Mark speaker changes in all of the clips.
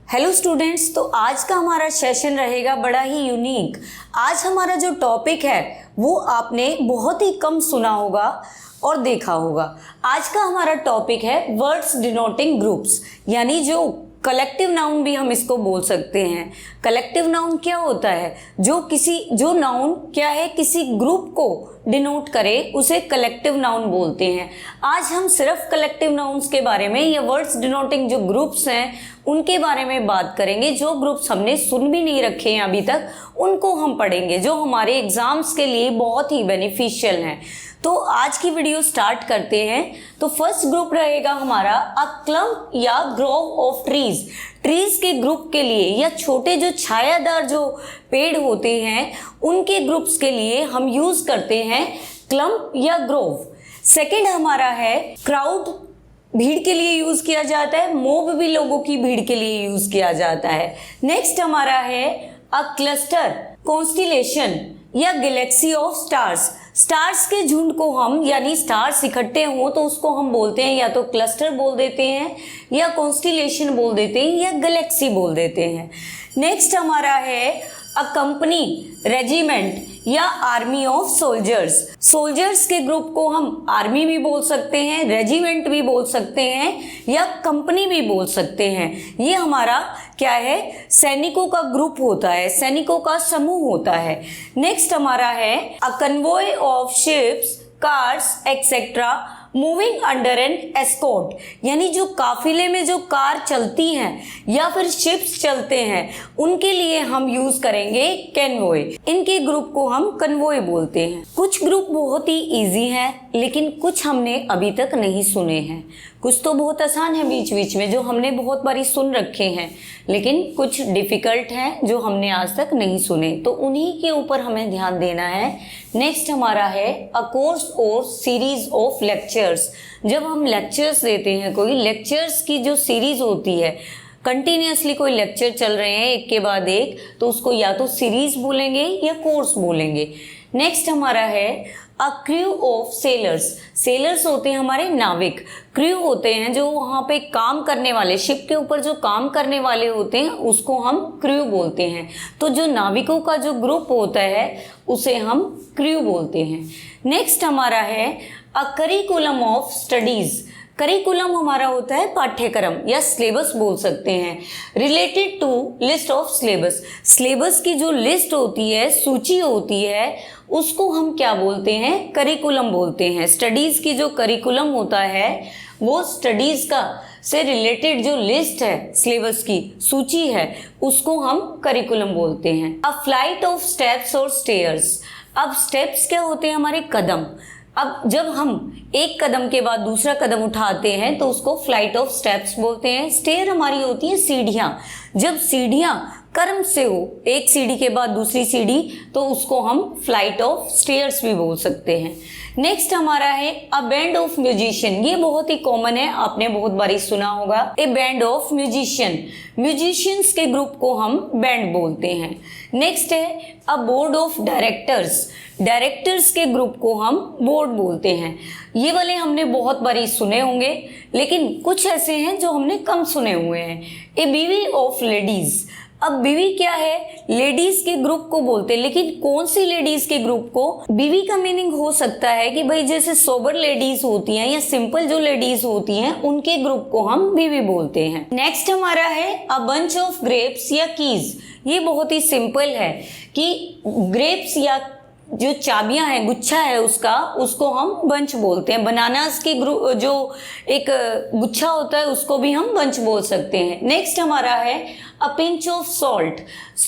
Speaker 1: Hello students, तो आज का हमारा सेशन रहेगा बड़ा ही यूनिक। आज हमारा जो टॉपिक है वो आपने बहुत ही कम सुना होगा और देखा होगा। आज का हमारा टॉपिक है वर्ड्स डिनोटिंग ग्रुप्स, यानी जो कलेक्टिव नाउन भी हम इसको बोल सकते हैं। कलेक्टिव नाउन क्या होता है? जो नाउन क्या है, किसी ग्रुप को डिनोट करे उसे कलेक्टिव नाउन बोलते हैं। आज हम सिर्फ कलेक्टिव नाउन्स के बारे में या वर्ड्स डिनोटिंग जो ग्रुप्स हैं उनके बारे में बात करेंगे। जो ग्रुप्स हमने सुन भी नहीं रखे हैं अभी तक उनको हम पढ़ेंगे, जो हमारे एग्जाम्स के लिए बहुत ही बेनिफिशियल हैं। तो आज की वीडियो स्टार्ट करते हैं। तो फर्स्ट ग्रुप रहेगा हमारा अ क्लम्प या ग्रोव ऑफ ट्रीज। ट्रीज के ग्रुप के लिए या छोटे जो छायादार जो पेड़ होते हैं उनके ग्रुप्स के लिए हम यूज करते हैं क्लम्प या ग्रोव। सेकंड हमारा है क्राउड, भीड़ के लिए यूज किया जाता है। मोब भी लोगों की भीड़ के लिए यूज किया जाता है। नेक्स्ट हमारा है अ क्लस्टर, कॉन्स्टिलेशन या गैलेक्सी ऑफ स्टार्स। स्टार्स के झुंड को हम, यानी स्टार्स इकट्ठे हों तो उसको हम बोलते हैं या तो क्लस्टर बोल देते हैं या कॉन्स्टिलेशन बोल देते हैं या गैलेक्सी बोल देते हैं। नेक्स्ट हमारा है अ कंपनी, रेजिमेंट या आर्मी ऑफ सोल्जर्स। सोल्जर्स के ग्रुप को हम आर्मी भी बोल सकते हैं, रेजिमेंट भी बोल सकते हैं या कंपनी भी बोल सकते हैं। ये हमारा क्या है, सैनिकों का ग्रुप होता है, सैनिकों का समूह होता है। नेक्स्ट हमारा है a convoy of ships, cars etcetera moving under an escort, यानी जो काफिले में जो कार चलती हैं या फिर शिप्स चलते हैं उनके लिए हम यूज करेंगे कन्वॉय। इनके ग्रुप को हम कन्वॉय बोलते हैं। कुछ ग्रुप बहुत ही इजी हैं लेकिन कुछ हमने अभी तक नहीं सुने हैं। कुछ तो बहुत आसान है बीच बीच में जो हमने बहुत बारी सुन रखे हैं, लेकिन कुछ डिफिकल्ट हैं जो हमने आज तक नहीं सुने, तो उन्हीं के ऊपर हमें ध्यान देना है। नेक्स्ट हमारा है अ कोर्स और सीरीज ऑफ लेक्चर्स। जब हम लेक्चर्स देते हैं, कोई लेक्चर्स की जो सीरीज होती है, कंटिन्यूसली कोई लेक्चर चल रहे हैं एक के बाद एक, तो उसको या तो सीरीज बोलेंगे या कोर्स बोलेंगे। नेक्स्ट हमारा है a crew of sellers. Sellers होते हैं हमारे नाविक, क्रू होते हैं जो वहाँ पे काम करने वाले, शिप के ऊपर जो काम करने वाले होते हैं उसको हम क्रू बोलते हैं। तो जो नाविकों का जो ग्रुप होता है उसे हम क्रू बोलते हैं। नेक्स्ट हमारा है a curriculum of studies. Curriculum हमारा होता है पाठ्यक्रम या सिलेबस बोल सकते हैं। Related to list of syllabus, syllabus की जो लिस्ट होती है, सूची होती है, उसको हम क्या बोलते हैं, करिकुलम बोलते हैं। स्टडीज की जो करिकुलम होता है वो स्टडीज का से रिलेटेड जो लिस्ट है, सिलेबस की सूची है, उसको हम करिकुलम बोलते हैं। अ फ्लाइट ऑफ स्टेप्स और स्टेयर्स। अब स्टेप्स क्या होते हैं, हमारे कदम। अब जब हम एक कदम के बाद दूसरा कदम उठाते हैं तो उसको फ्लाइट ऑफ स्टेप्स बोलते हैं। स्टेयर हमारी होती है सीढ़ियाँ। जब सीढ़ियाँ क्रम से हो, एक सीढ़ी के बाद दूसरी सीढ़ी, तो उसको हम फ्लाइट ऑफ स्टेयर्स भी बोल सकते हैं। नेक्स्ट हमारा है अ बैंड ऑफ म्यूजिशियन। ये बहुत ही कॉमन है, आपने बहुत बारी सुना होगा, A band of musician. Musicians के ग्रुप को हम बैंड बोलते हैं। नेक्स्ट है अ बोर्ड ऑफ डायरेक्टर्स। डायरेक्टर्स के ग्रुप को हम बोर्ड बोलते हैं। ये वाले हमने बहुत बारी सुने होंगे, लेकिन कुछ ऐसे हैं जो हमने कम सुने हुए हैं। ए बीवी ऑफ लेडीज। अब बीवी क्या है, लेडीज के ग्रुप को बोलते हैं, लेकिन कौन सी लेडीज के ग्रुप को? बीवी का मीनिंग हो सकता है कि भाई जैसे सोबर लेडीज होती हैं या सिंपल जो लेडीज होती हैं उनके ग्रुप को हम बीवी बोलते हैं। नेक्स्ट हमारा है अ बंच ऑफ ग्रेप्स या कीज। ये बहुत ही सिंपल है कि ग्रेप्स या जो चाबियां हैं, गुच्छा है उसका, उसको हम बंच बोलते हैं। बनानास की जो एक गुच्छा होता है उसको भी हम बंच बोल सकते हैं। नेक्स्ट हमारा है अ पिंच ऑफ सॉल्ट।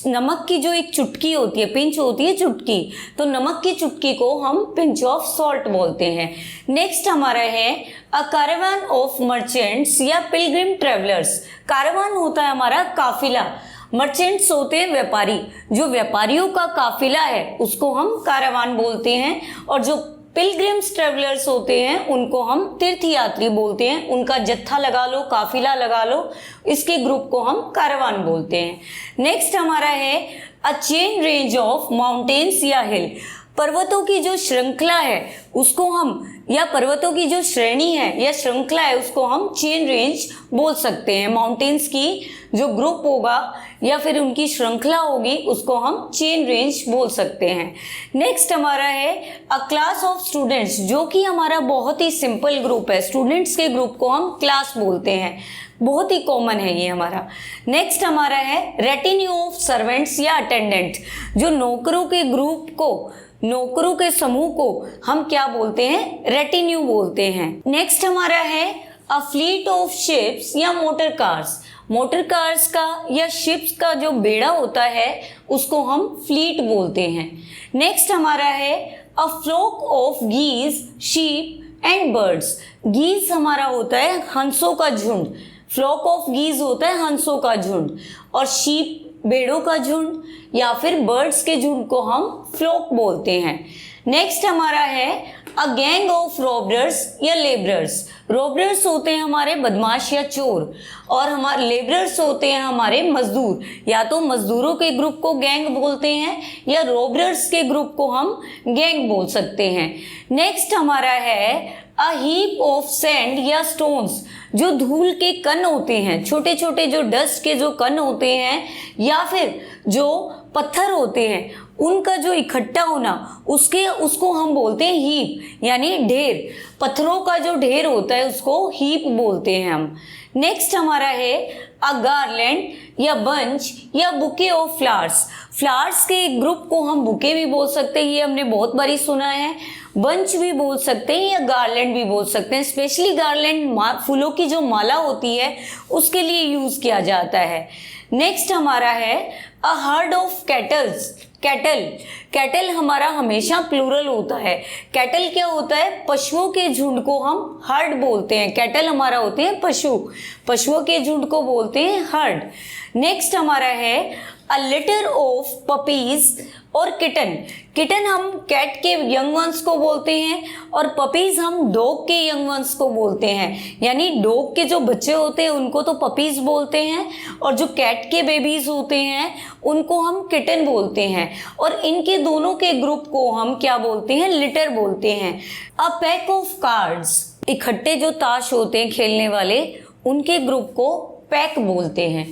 Speaker 1: नमक की जो एक चुटकी होती है, पिंच होती है चुटकी, तो नमक की चुटकी को हम पिंच ऑफ सॉल्ट बोलते हैं। नेक्स्ट हमारा है अ कारवान ऑफ मर्चेंट्स या पिलग्रिम ट्रेवलर्स। कारवान होता है हमारा काफिला, मर्चेंट्स होते हैं व्यापारी। जो व्यापारियों का काफिला है उसको हम कारवान बोलते हैं, और जो पिलग्रिम्स ट्रेवलर्स होते हैं उनको हम तीर्थयात्री बोलते हैं। उनका जत्था लगा लो, काफिला लगा लो, इसके ग्रुप को हम कारवान बोलते हैं। नेक्स्ट हमारा है a chain range of mountains या हिल। पर्वतों की जो श्रृंखला है उसको हम, या पर्वतों की जो श्रेणी है या श्रृंखला है उसको हम चेन रेंज बोल सकते हैं। माउंटेन्स की जो ग्रुप होगा या फिर उनकी श्रृंखला होगी उसको हम चेन रेंज बोल सकते हैं। नेक्स्ट हमारा है अ क्लास ऑफ स्टूडेंट्स, जो कि हमारा बहुत ही सिंपल ग्रुप है। स्टूडेंट्स के ग्रुप को हम क्लास बोलते हैं, बहुत ही कॉमन है ये हमारा। नेक्स्ट हमारा है रेटिन्यू ऑफ सर्वेंट्स या अटेंडेंट, जो नौकरों के ग्रुप को, नौकरों के समूह को हम क्या बोलते हैं, रेटिन्यू बोलते हैं। नेक्स्ट हमारा है अ फ्लीट ऑफ शिप्स या मोटर कार्स। मोटर कार्स का या शिप्स का जो बेड़ा होता है उसको हम फ्लीट बोलते हैं। नेक्स्ट हमारा है a flock of geese, sheep and birds. Geese हमारा होता है हंसों का झुंड, फ्लॉक ऑफ गीज होता है हंसों का झुंड, और शीप भेड़ों का झुंड या फिर बर्ड्स के झुंड को हम फ्लॉक बोलते हैं। नेक्स्ट हमारा है अ गैंग ऑफ रॉबर्स या लेबरर्स। रॉबर्स होते हैं हमारे बदमाश या चोर, और हमारे लेबरर्स होते हैं हमारे मजदूर। या तो मजदूरों के ग्रुप को गैंग बोलते हैं या रॉबर्स के ग्रुप को हम गैंग बोल सकते हैं। नेक्स्ट हमारा है अ हीप ऑफ सैंड या स्टोन्स, जो धूल के कण होते हैं, छोटे छोटे जो डस्ट के जो कण होते हैं या फिर जो पत्थर होते हैं, उनका जो इकट्ठा होना उसको हम बोलते हैं हीप, यानी ढेर। पत्थरों का जो ढेर होता है उसको हीप बोलते हैं हम। नेक्स्ट हमारा है अ गार्लैंड या बंच या बुके ऑफ फ्लावर्स। फ्लावर्स के ग्रुप को हम बुके भी बोल सकते हैं, ये हमने बहुत बारी सुना है। बंच भी बोल सकते हैं या गार्लैंड भी बोल सकते हैं। स्पेशली गार्लैंड फूलों की जो माला होती है उसके लिए यूज किया जाता है। नेक्स्ट हमारा है a herd of kettles. Cattle हमारा हमेशा प्लूरल होता है। कैटल क्या होता है, पशुओं के झुंड को हम हर्ड बोलते हैं। कैटल हमारा होते हैं पशु, पशुओं के झुंड को बोलते हैं हर्ड। नेक्स्ट हमारा है अ लिटर ऑफ पपीज और किटन हम कैट के यंग वंस को बोलते हैं, और पपीज हम डॉग के यंग वंस को बोलते हैं। यानी डॉग के जो बच्चे होते हैं उनको तो पपीज बोलते हैं, और जो कैट के बेबीज होते हैं उनको हम किटन बोलते हैं, और इनके दोनों के ग्रुप को हम क्या बोलते हैं, लिटर बोलते हैं। अ पैक ऑफ कार्ड्स, इकट्ठे जो ताश होते हैं खेलने वाले, उनके ग्रुप को पैक बोलते हैं।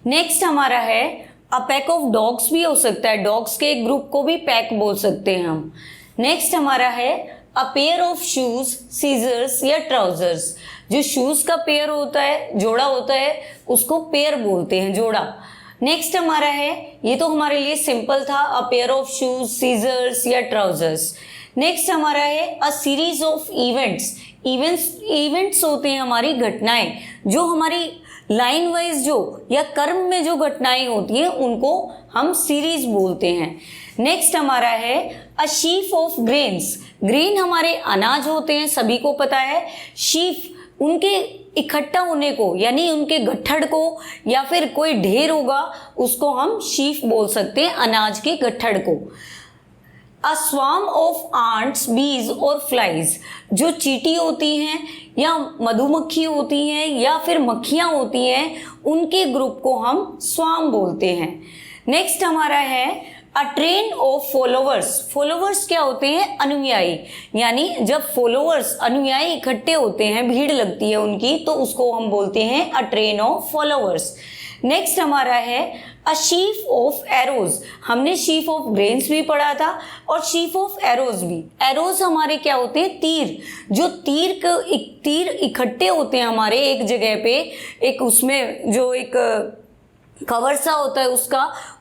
Speaker 1: नेक्स्ट हमारा है अ पैक ऑफ डॉग्स भी हो सकता है, डॉग्स के ग्रुप को भी पैक बोल सकते हैं हम। नेक्स्ट हमारा है a pair of shoes, scissors या ट्राउजर्स। जो शूज का पेयर होता है, जोड़ा होता है, उसको पेयर बोलते हैं, जोड़ा। नेक्स्ट हमारा है, ये तो हमारे लिए सिंपल था, a pair of shoes, scissors या ट्राउजर्स। नेक्स्ट हमारा है अ सीरीज ऑफ इवेंट्स होते हैं हमारी घटनाएं, जो हमारी लाइन वाइज जो या क्रम में जो घटनाएं होती हैं उनको हम सीरीज बोलते हैं। नेक्स्ट हमारा है अ शीफ ऑफ ग्रेन्स। ग्रेन हमारे अनाज होते हैं, सभी को पता है। शीफ उनके इकट्ठा होने को, यानी उनके गट्ठड़ को, या फिर कोई ढेर होगा उसको हम शीफ बोल सकते हैं, अनाज के गट्ठड़ को। अ स्वार्म ऑफ आंट्स, बीज और फ्लाइज, जो चींटी होती हैं या मधुमक्खी होती हैं या फिर मक्खियाँ होती हैं, उनके ग्रुप को हम स्वार्म बोलते हैं। नेक्स्ट हमारा है अ ट्रेन ऑफ फॉलोवर्स। फॉलोवर्स क्या होते हैं, अनुयायी। यानी जब फॉलोवर्स, अनुयायी इकट्ठे होते हैं, भीड़ लगती है उनकी, तो उसको हम बोलते हैं अ ट्रेन ऑफ फॉलोवर्स। नेक्स्ट हमारा है अ शीफ ऑफ एरोज। हमने शीफ ऑफ ग्रेन्स भी पढ़ा था और शीफ ऑफ एरोज भी। एरोज हमारे क्या होते हैं, तीर। जो तीर इकट्ठे होते हैं हमारे एक जगह पे, एक उसमें जो एक कवर सा होता है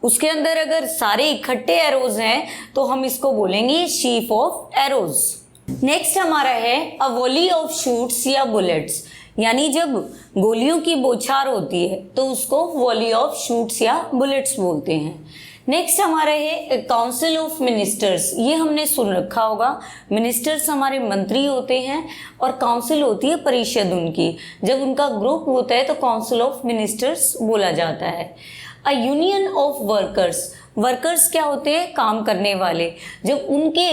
Speaker 1: उसके अंदर अगर सारे इकट्ठे एरोज हैं तो हम इसको बोलेंगे शीफ ऑफ एरोज। नेक्स्ट हमारा है अ वॉली ऑफ शूट्स या बुलेट्स। यानी जब गोलियों की बौछार होती है तो उसको वॉली ऑफ शूट्स या बुलेट्स बोलते हैं। नेक्स्ट हमारा है काउंसिल ऑफ मिनिस्टर्स। ये हमने सुन रखा होगा। मिनिस्टर्स हमारे मंत्री होते हैं और काउंसिल होती है परिषद उनकी। जब उनका ग्रुप होता है तो काउंसिल ऑफ मिनिस्टर्स बोला जाता है। A union of workers. Workers क्या होते हैं, काम करने वाले। जब उनके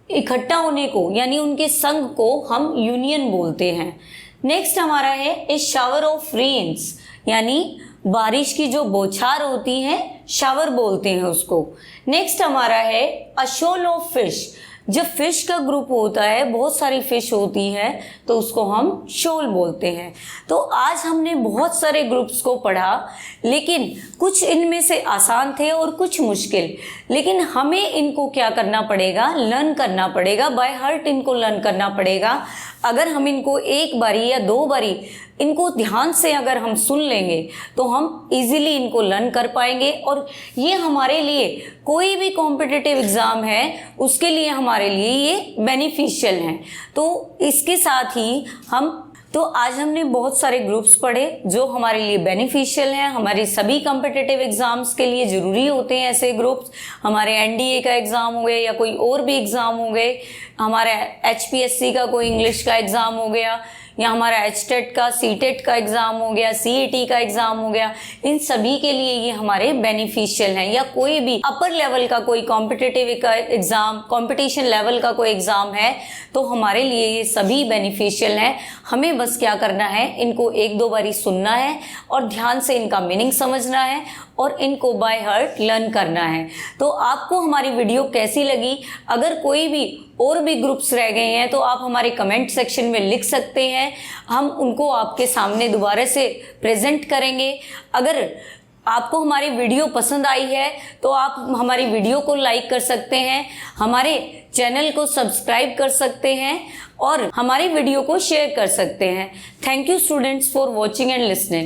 Speaker 1: इकट्ठा होने को, यानी उनके संघ को हम यूनियन बोलते हैं। नेक्स्ट हमारा है ए शावर ऑफ रेन्स, यानी बारिश की जो बौछार होती है, शावर बोलते हैं उसको। नेक्स्ट हमारा है अ शोल ऑफ फिश। जब फिश का ग्रुप होता है, बहुत सारी फिश होती है, तो उसको हम शोल बोलते हैं। तो आज हमने बहुत सारे ग्रुप्स को पढ़ा, लेकिन कुछ इनमें से आसान थे और कुछ मुश्किल। लेकिन हमें इनको क्या करना पड़ेगा, लर्न करना पड़ेगा, बाय हार्ट इनको लर्न करना पड़ेगा। अगर हम इनको एक बारी या दो बारी इनको ध्यान से अगर हम सुन लेंगे तो हम इजीली इनको लर्न कर पाएंगे, और ये हमारे लिए कोई भी कॉम्पिटिटिव एग्ज़ाम है उसके लिए हमारे लिए ये बेनिफिशियल हैं। तो इसके साथ ही तो आज हमने बहुत सारे ग्रुप्स पढ़े जो हमारे लिए बेनिफिशियल हैं। हमारे सभी कॉम्पिटिटिव एग्ज़ाम्स के लिए ज़रूरी होते हैं ऐसे ग्रुप्स। हमारे एनडीए का एग्ज़ाम हो गया या कोई और भी एग्ज़ाम हो गए, हमारा एचपीएससी का कोई इंग्लिश का एग्ज़ाम हो गया, या हमारा एचटेट का, सीटेट का एग्ज़ाम हो गया, सीईटी का एग्ज़ाम हो गया, इन सभी के लिए ये हमारे बेनिफिशियल हैं। या कोई भी अपर लेवल का कोई कॉम्पिटिटिव का एग्ज़ाम, कंपटीशन लेवल का कोई एग्ज़ाम है, तो हमारे लिए ये सभी बेनिफिशियल हैं। हमें बस क्या करना है, इनको एक दो बारी सुनना है और ध्यान से इनका मीनिंग समझना है और इनको बाय हार्ट लर्न करना है। तो आपको हमारी वीडियो कैसी लगी? अगर कोई भी और भी ग्रुप्स रह गए हैं तो आप हमारे कमेंट सेक्शन में लिख सकते हैं, हम उनको आपके सामने दोबारा से प्रेजेंट करेंगे। अगर आपको हमारी वीडियो पसंद आई है तो आप हमारी वीडियो को लाइक कर सकते हैं, हमारे चैनल को सब्सक्राइब कर सकते हैं और हमारी वीडियो को शेयर कर सकते हैं। Thank you students for watching and listening.